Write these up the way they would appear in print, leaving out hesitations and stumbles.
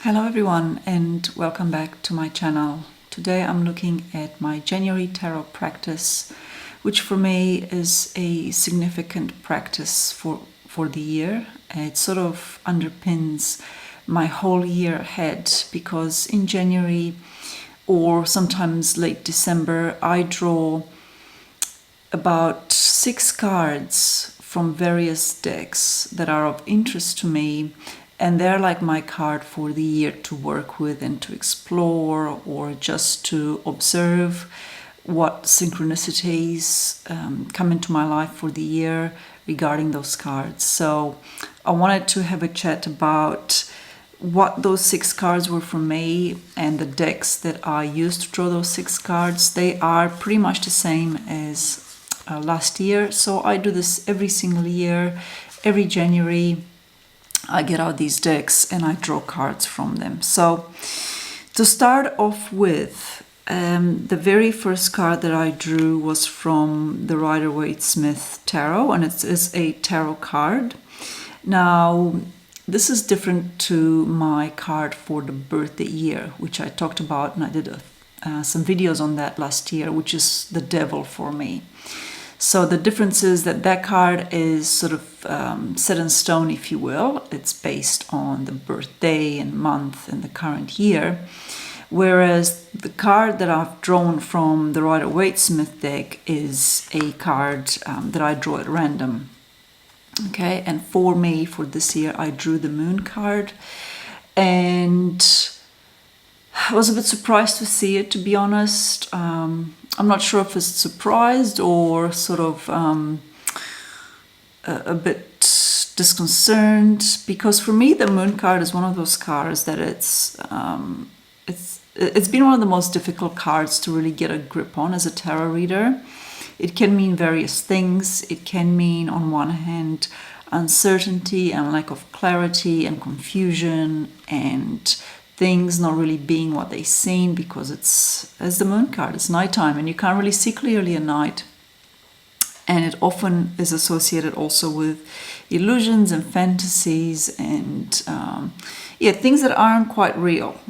Hello everyone and welcome back to my channel. Today I'm looking at my January tarot practice, which for me is a significant practice for the year. It sort of underpins my whole year ahead because in January or sometimes late December I draw about 6 cards from various decks that are of interest to me, and they're like my card for the year to work with and to explore or just to observe what synchronicities come into my life for the year regarding those cards. So I wanted to have a chat about what those 6 cards were for me and the decks that I used to draw those 6 cards. They are pretty much the same as last year, so I do this every single year. Every January I get out these decks and I draw cards from them. So to start off with, the very first card that I drew was from the Rider-Waite-Smith Tarot, and it is a tarot card. Now this is different to my card for the birthday year, which I talked about, and I did some videos on that last year, which is the Devil for me. So the difference is that that card is sort of set in stone, if you will. It's based on the birthday and month and the current year. Whereas the card that I've drawn from the Rider-Waite-Smith deck is a card that I draw at random. Okay, and for me, for this year, I drew the Moon card. And I was a bit surprised to see it, to be honest. I'm not sure if it's surprised or sort of a bit disconcerted, because for me the Moon card is one of those cards that it's been one of the most difficult cards to really get a grip on as a tarot reader. It can mean various things. It can mean, on one hand, uncertainty and lack of clarity and confusion and things not really being what they seem, because it's, as the Moon card, it's nighttime and you can't really see clearly at night. And it often is associated also with illusions and fantasies and things that aren't quite real.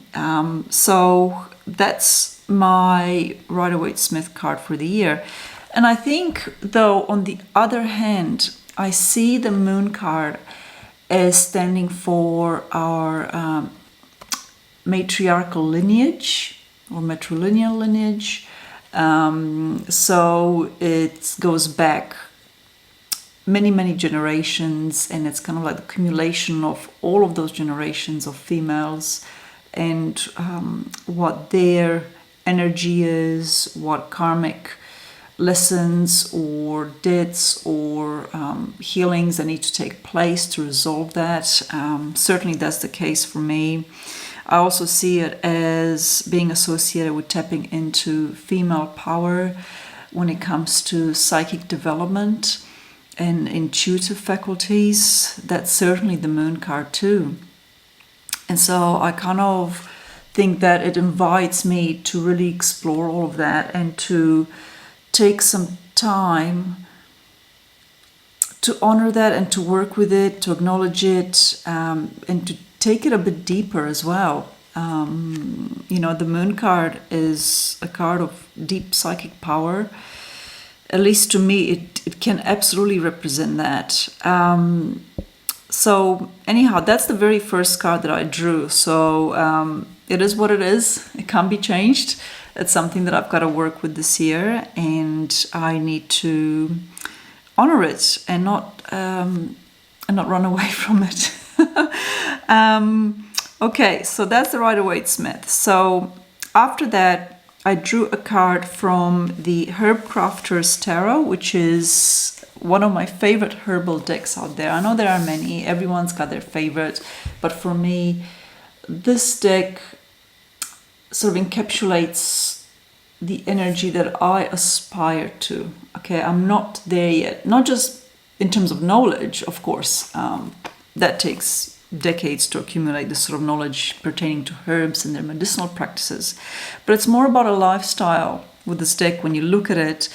So that's my Rider-Waite-Smith card for the year. And I think, though, on the other hand, I see the Moon card as standing for our matriarchal lineage or matrilineal lineage. So it goes back many generations, and it's kind of like the accumulation of all of those generations of females and what their energy is, what karmic lessons or debts or healings that need to take place to resolve that. Certainly that's the case for me. I also see it as being associated with tapping into female power when it comes to psychic development and intuitive faculties. That's certainly the Moon card too. And so I kind of think that it invites me to really explore all of that and to take some time to honor that and to work with it, to acknowledge it, and to take it a bit deeper as well. The Moon card is a card of deep psychic power. At least to me, it can absolutely represent that. So anyhow, that's the very first card that I drew. So it is what it is. It can't be changed. It's something that I've got to work with this year, and I need to honor it and not run away from it. Okay, so that's the Rider-Waite-Smith. So after that, I drew a card from the Herb Crafter's Tarot, which is one of my favorite herbal decks out there. I know there are many, everyone's got their favorite, but for me, this deck sort of encapsulates the energy that I aspire to. Okay, I'm not there yet, not just in terms of knowledge, of course. That takes decades to accumulate this sort of knowledge pertaining to herbs and their medicinal practices. But it's more about a lifestyle with this deck. When you look at it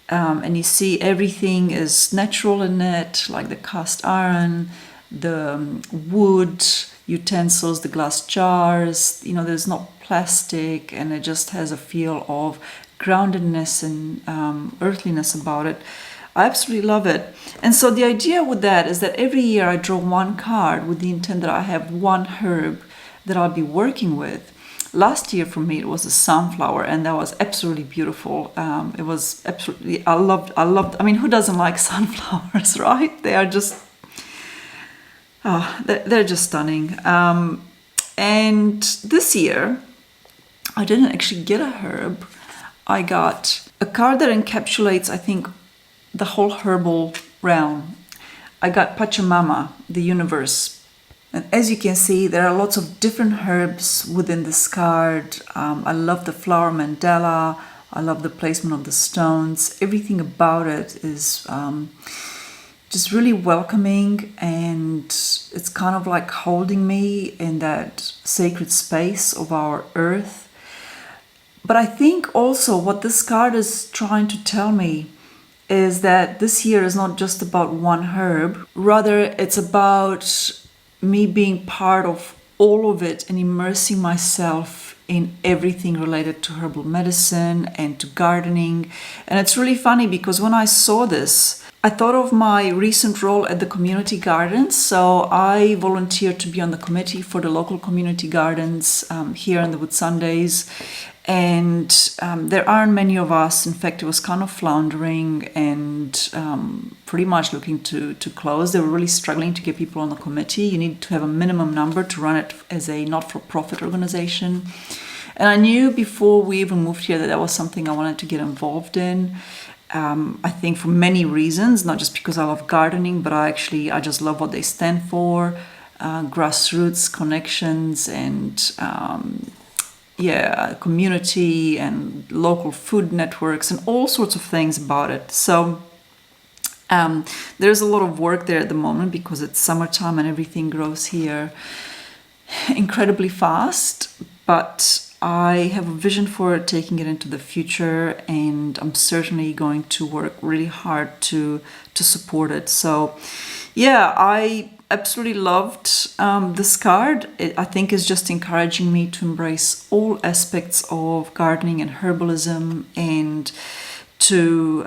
and you see everything is natural in it, like the cast iron, the wood, utensils, the glass jars. You know, there's not plastic, and it just has a feel of groundedness and earthliness about it. I absolutely love it. And so the idea with that is that every year I draw one card with the intent that I have one herb that I'll be working with. Last year for me it was a sunflower, and that was absolutely beautiful. It was absolutely, I loved, I mean, who doesn't like sunflowers, right? They are just, they're just stunning. And this year I didn't actually get a herb. I got a card that encapsulates, I think, the whole herbal realm. I got Pachamama, the universe. And as you can see, there are lots of different herbs within this card. I love the flower mandala. I love the placement of the stones. Everything about it is just really welcoming, and it's kind of like holding me in that sacred space of our earth. But I think also what this card is trying to tell me is that this year is not just about one herb. Rather, it's about me being part of all of it and immersing myself in everything related to herbal medicine and to gardening. And it's really funny because when I saw this, I thought of my recent role at the community gardens. So I volunteered to be on the committee for the local community gardens here in the Whitsundays. And there aren't many of us. In fact, it was kind of floundering and pretty much looking to close. They were really struggling to get people on the committee. You need to have a minimum number to run it as a not-for-profit organization. And I knew before we even moved here that that was something I wanted to get involved in. I think for many reasons, not just because I love gardening, but I just love what they stand for, grassroots connections and community and local food networks and all sorts of things about it. So there's a lot of work there at the moment because it's summertime and everything grows here incredibly fast. But I have a vision for taking it into the future, and I'm certainly going to work really hard to support it. So yeah, I absolutely loved this card. I think it's just encouraging me to embrace all aspects of gardening and herbalism, and to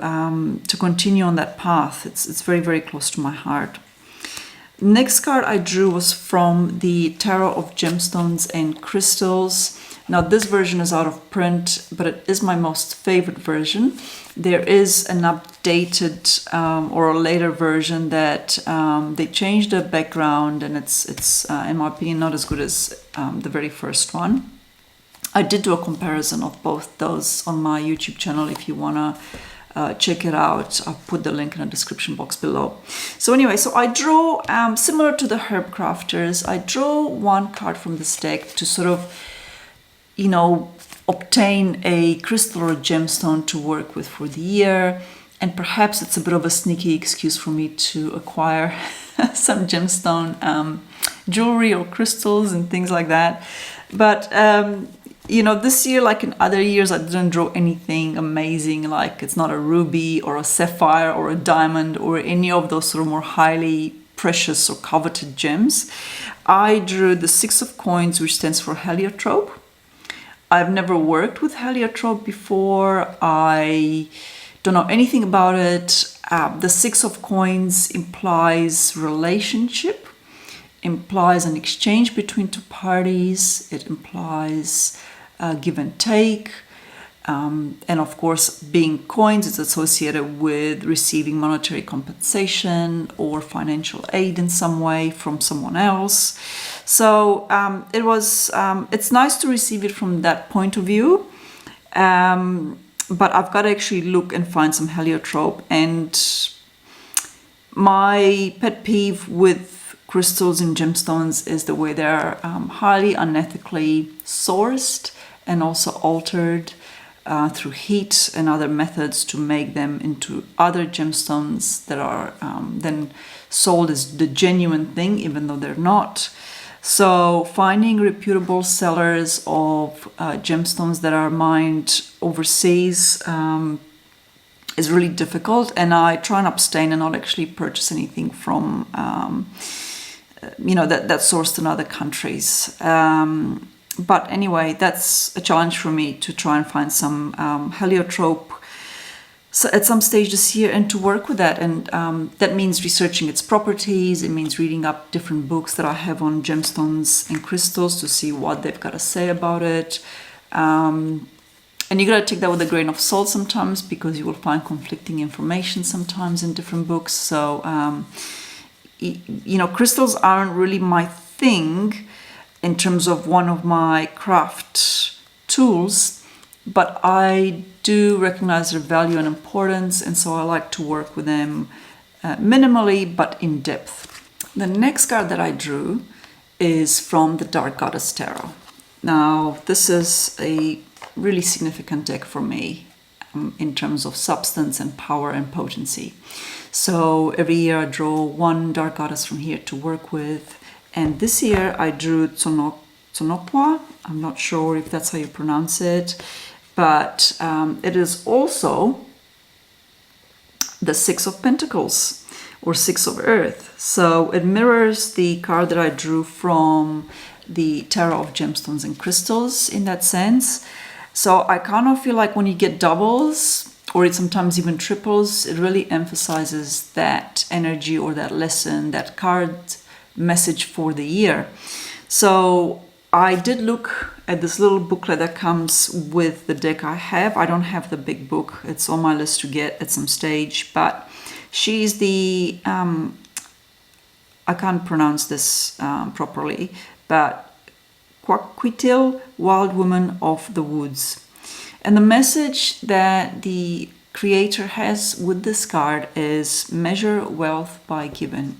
continue on that path. It's very, very close to my heart. Next card I drew was from the Tarot of Gemstones and Crystals. Now this version is out of print, but it is my most favorite version. There is an updated or a later version that they changed the background, and it's in my opinion not as good as the very first one. I did do a comparison of both those on my YouTube channel if you wanna check it out. I'll put the link in the description box below. So anyway, so I draw, similar to the Herb Crafters, I draw one card from this deck to sort of, you know, obtain a crystal or a gemstone to work with for the year. And perhaps it's a bit of a sneaky excuse for me to acquire some gemstone jewelry or crystals and things like that. But you know, this year, like in other years, I didn't draw anything amazing. Like it's not a ruby or a sapphire or a diamond or any of those sort of more highly precious or coveted gems. I drew the Six of Coins, which stands for heliotrope. I've never worked with heliotrope before. I don't know anything about it. The Six of Coins implies relationship, implies an exchange between two parties. It implies give and take. And of course, being coins, it's associated with receiving monetary compensation or financial aid in some way from someone else. So it's nice to receive it from that point of view. But I've got to actually look and find some heliotrope. And my pet peeve with crystals and gemstones is the way they're highly unethically sourced and also altered through heat and other methods to make them into other gemstones that are then sold as the genuine thing, even though they're not. So finding reputable sellers of gemstones that are mined overseas is really difficult, and I try and abstain and not actually purchase anything from that's sourced in other countries. But anyway, that's a challenge for me to try and find some heliotrope at some stage this year and to work with that. And that means researching its properties. It means reading up different books that I have on gemstones and crystals to see what they've got to say about it. And you got to take that with a grain of salt sometimes, because you will find conflicting information sometimes in different books. So, crystals aren't really my thing in terms of one of my craft tools, but I do recognize their value and importance, and so I like to work with them minimally but in depth. The next card that I drew is from the Dark Goddess Tarot. Now, this is a really significant deck for me in terms of substance and power and potency. So every year I draw one Dark Goddess from here to work with. And this year I drew Tsonopwa. I'm not sure if that's how you pronounce it, but it is also the Six of Pentacles or Six of Earth. So it mirrors the card that I drew from the Tarot of Gemstones and Crystals in that sense. So I kind of feel like when you get doubles, or it's sometimes even triples, it really emphasizes that energy or that lesson, that card message for the year. So I did look at this little booklet that comes with the deck I have. I don't have the big book. It's on my list to get at some stage, but she's the, I can't pronounce this properly, but Quaquitil, Wild Woman of the Woods. And the message that the creator has with this card is measure wealth by giving.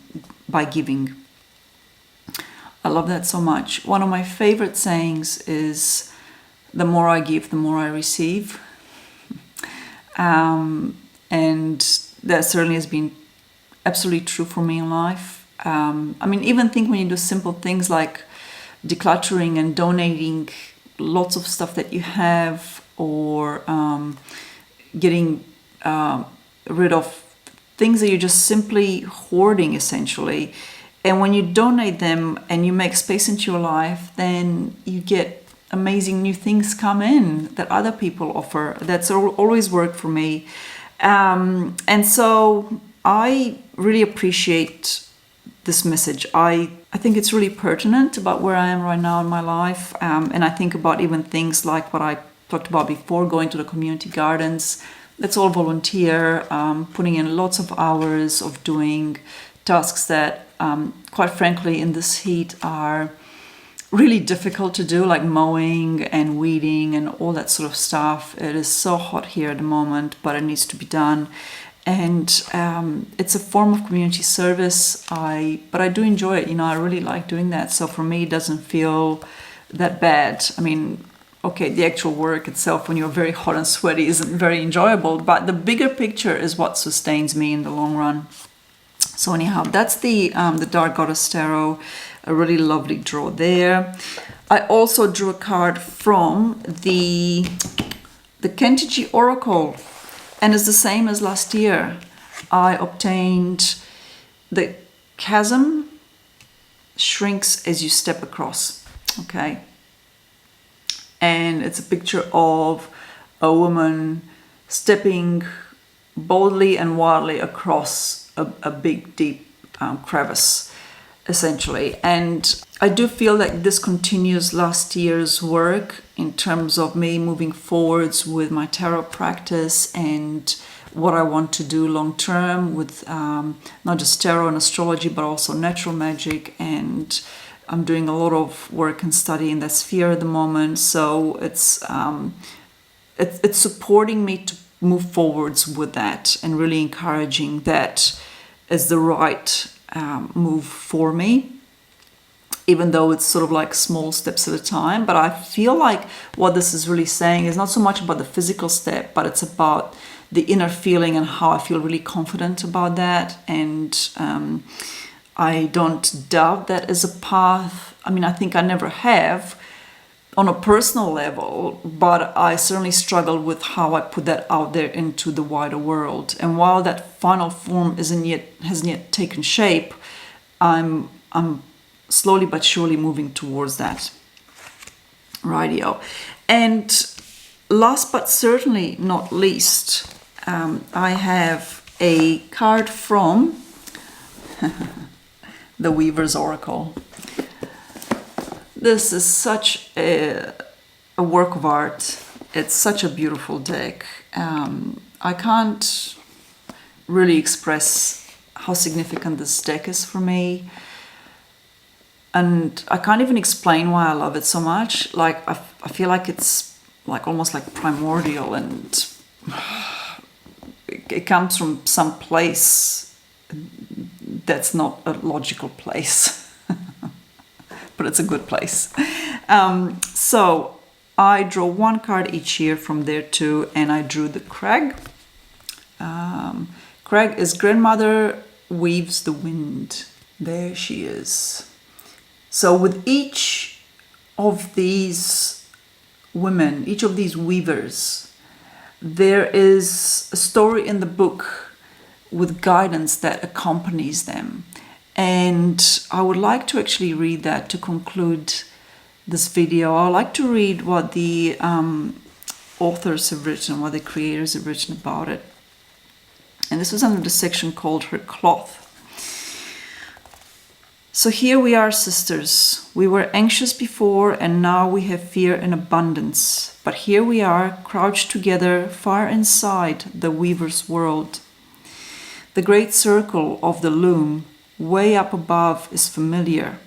I love that so much. One of my favorite sayings is, the more I give, the more I receive. And that certainly has been absolutely true for me in life. Even think when you do simple things like decluttering and donating lots of stuff that you have, or getting rid of things that you're just simply hoarding, essentially. And when you donate them and you make space into your life, then you get amazing new things come in that other people offer. That's always worked for me. And so I really appreciate this message. I think it's really pertinent about where I am right now in my life. And I think about even things like what I talked about before, going to the community gardens. That's all volunteer, putting in lots of hours of doing tasks that, quite frankly, in this heat are really difficult to do, like mowing and weeding and all that sort of stuff. It is so hot here at the moment, but it needs to be done. And it's a form of community service. But I do enjoy it. I really like doing that. So for me, it doesn't feel that bad. Okay, the actual work itself when you're very hot and sweaty isn't very enjoyable, but the bigger picture is what sustains me in the long run. So anyhow, that's the Dark Goddess Tarot, a really lovely draw there. I also drew a card from the Kentiji Oracle, and it's the same as last year. I obtained the chasm shrinks as you step across, okay? And it's a picture of a woman stepping boldly and wildly across a big, deep crevice, essentially. And I do feel like this continues last year's work in terms of me moving forwards with my tarot practice and what I want to do long term with not just tarot and astrology, but also natural magic. And I'm doing a lot of work and study in that sphere at the moment. So it's supporting me to move forwards with that and really encouraging that as the right move for me, even though it's sort of like small steps at a time. But I feel like what this is really saying is not so much about the physical step, but it's about the inner feeling and how I feel really confident about that. And I don't doubt that as a path. I think I never have on a personal level, but I certainly struggle with how I put that out there into the wider world. And while that final form hasn't yet taken shape, I'm slowly but surely moving towards that. Rightio. And last but certainly not least, I have a card from the Weaver's Oracle. This is such a work of art. It's such a beautiful deck. I can't really express how significant this deck is for me. And I can't even explain why I love it so much. Like, I feel like it's like almost like primordial, and it comes from some place that's not a logical place. But it's a good place. So I draw one card each year from there too, and I drew the Crag. Crag is Grandmother Weaves the Wind. There she is. So with each of these women, each of these weavers, there is a story in the book with guidance that accompanies them. And I would like to actually read that to conclude this video. I would like to read what the authors have written, what the creators have written about it. And this was under the section called Her Cloth. So here we are, sisters. We were anxious before, and now we have fear in abundance. But here we are, crouched together, far inside the weaver's world. The great circle of the loom, way up above, is familiar.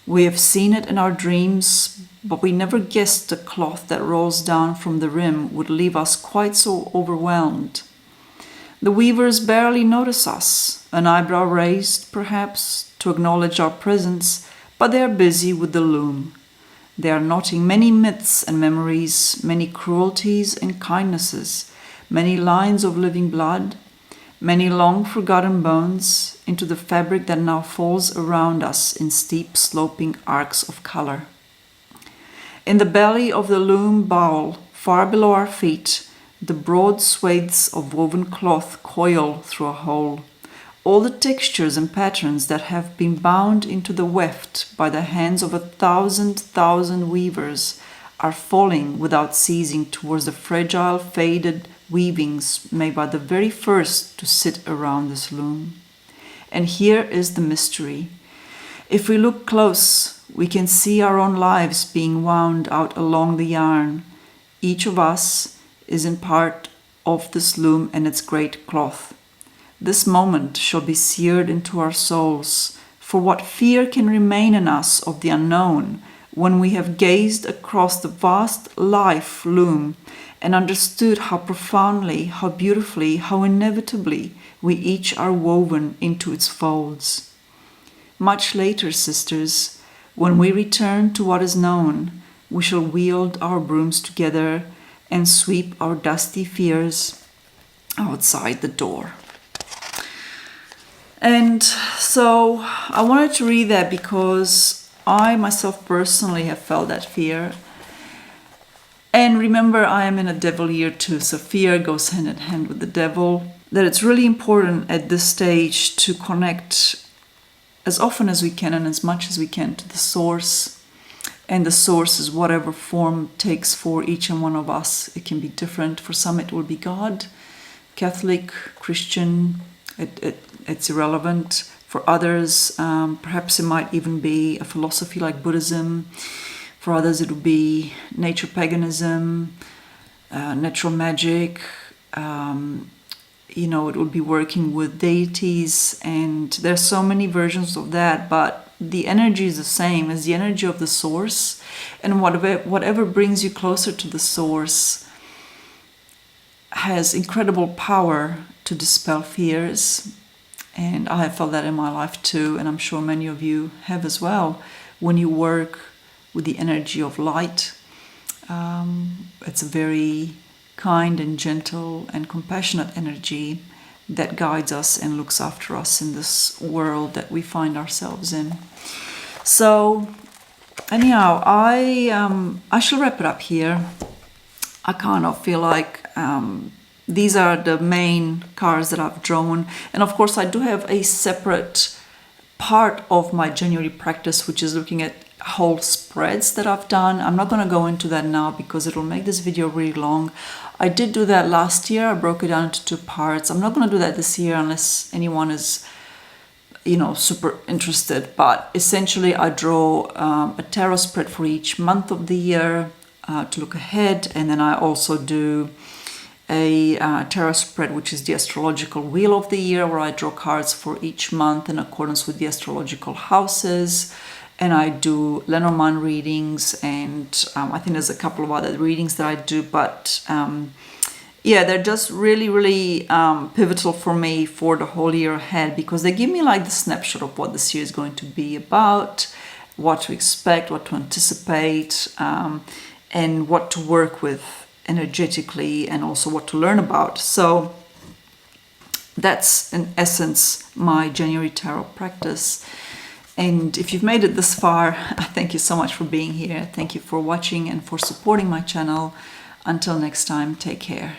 We have seen it in our dreams, but we never guessed the cloth that rolls down from the rim would leave us quite so overwhelmed. The weavers barely notice us, an eyebrow raised, perhaps, to acknowledge our presence, but they are busy with the loom. They are knotting many myths and memories, many cruelties and kindnesses, many lines of living blood, many long-forgotten bones into the fabric that now falls around us in steep sloping arcs of color. In the belly of the loom bowl, far below our feet, the broad swathes of woven cloth coil through a hole. All the textures and patterns that have been bound into the weft by the hands of 1,000 weavers are falling without ceasing towards the fragile, faded weavings made by the very first to sit around this loom. And here is the mystery. If we look close, we can see our own lives being wound out along the yarn. Each of us is in part of this loom and its great cloth. This moment shall be seared into our souls, for what fear can remain in us of the unknown when we have gazed across the vast life loom and understood how profoundly, how beautifully, how inevitably we each are woven into its folds. Much later, sisters, when we return to what is known, we shall wield our brooms together and sweep our dusty fears outside the door. And so I wanted to read that because I myself personally have felt that fear. And remember, I am in a devil year too, so fear goes hand in hand with the devil. That it's really important at this stage to connect as often as we can and as much as we can to the source. And the source is whatever form takes for each and one of us. It can be different. For some it will be God, Catholic, Christian, it's irrelevant. For others, perhaps it might even be a philosophy like Buddhism. For others, it would be nature paganism, natural magic. It would be working with deities, and there's so many versions of that. But the energy is the same as the energy of the source, and whatever brings you closer to the source has incredible power to dispel fears. And I have felt that in my life too, and I'm sure many of you have as well. When you work with the energy of light, it's a very kind and gentle and compassionate energy that guides us and looks after us in this world that we find ourselves in. So anyhow, I shall wrap it up here. I kind of feel like these are the main cards that I've drawn, and of course I do have a separate part of my January practice, which is looking at whole spreads that I've done. I'm not going to go into that now because it'll make this video really long. I did do that last year. I broke it down into 2 parts. I'm not going to do that this year unless anyone is, you know, super interested. But essentially I draw a tarot spread for each month of the year to look ahead, and then I also do a tarot spread, which is the astrological wheel of the year, where I draw cards for each month in accordance with the astrological houses. And I do Lenormand readings, and I think there's a couple of other readings that I do, but yeah, they're just really pivotal for me for the whole year ahead, because they give me like the snapshot of what this year is going to be about, what to expect, what to anticipate, and what to work with energetically, and also what to learn about. So that's in essence my January tarot practice. And if you've made it this far, I thank you so much for being here. Thank you for watching and for supporting my channel. Until next time, take care.